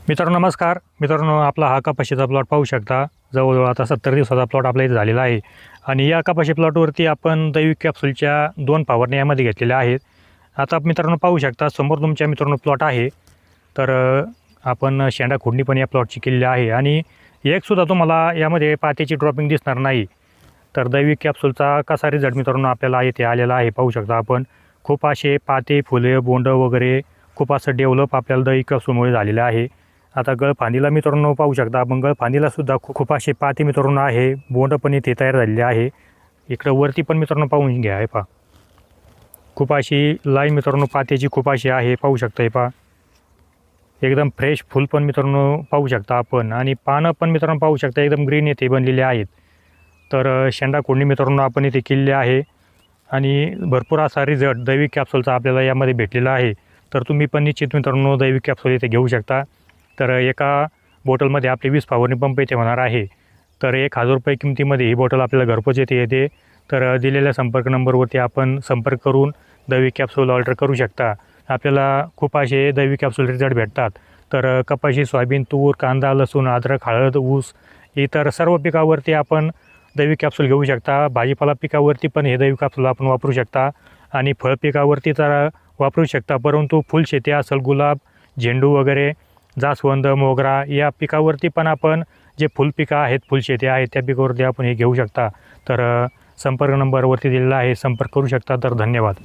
मित्रांनो नमस्कार. मित्रांनो आपला हा कपाशीचा प्लॉट पाहू शकता. जवळजवळ आता 70 दिवसाचा प्लॉट आपल्या इथे झालेला आहे आणि या कपाशी प्लॉटवरती आपण दैविक कॅप्सूलच्या 2 फवारण्या यामध्ये घेतलेल्या आहेत. आता मित्रांनो पाहू शकता समोर तुमच्या मित्रांनो प्लॉट आहे. तर आपण शेंडा खोडणी पण या प्लॉटची केलेली आहे आणि एकसुद्धा तुम्हाला यामध्ये पात्याची ड्रॉपिंग दिसणार नाही. तर दैविक कॅप्सूलचा कसा रिझल्ट मित्रांनो आपल्याला इथे आलेला आहे पाहू शकता आपण. खूप असे पाते फुले बोंड वगैरे खूप असं डेव्हलप आपल्याला दैविक कॅप्सूलमुळे झालेलं आहे. आता गळफांदीला मित्रांनो पाहू शकता आपण गळफांदीला सुद्धा खूप असे पाते मित्रांनो आहे. बोंड पण इथे तयार झालेले आहे. इकडं वरती पण मित्रांनो पाहून घ्या. हे पहा खूप अशी लाईन मित्रांनो पात्याची खूप अशी आहे पाहू शकता. हे पहा एकदम फ्रेश फुल पण मित्रांनो पाहू शकता आपण आणि पानं पण मित्रांनो पाहू शकता एकदम ग्रीन येथे बनलेले आहेत. तर शेंडा खोडणी मित्रांनो आपण इथे केलेली आहे आणि भरपूर असा रिझल्ट दैविक कॅप्सूलचा आपल्याला यामध्ये भेटलेला आहे. तर तुम्ही पण निश्चित मित्रांनो दैविक कॅप्सूल इथे घेऊ शकता. तर एका बॉटलमध्ये आपली 20 फवारणी पंप इथे होणार आहे. तर 1000 रुपये किमतीमध्ये ही बॉटल आपल्याला घरपोच येते. तर दिलेल्या संपर्क नंबरवरती आपण संपर्क करून दैविक कॅप्सूल ऑर्डर करू शकता. आपल्याला खूप असे दैविक कॅप्सूल रिझल्ट भेटतात. तर कपाशी सोयाबीन तूर कांदा लसूण अद्रक हळद ऊस इतर सर्व पिकावरती आपण दैविक कॅप्सूल घेऊ शकता. भाजीपाला पिकावरती पण हे दैविक कॅप्सूल आपण वापरू शकता आणि फळ पिकावरती तर वापरू शकता. परंतु फुलशेती असेल गुलाब झेंडू वगैरे जास्वंद मोगरा या पिकावरती पण आपण जे फुलपिकं आहेत फुलशेती आहेत त्या पिकावरती आपण हे घेऊ शकता. तर संपर्क नंबरवरती दिलेला आहे संपर्क करू शकता. तर धन्यवाद.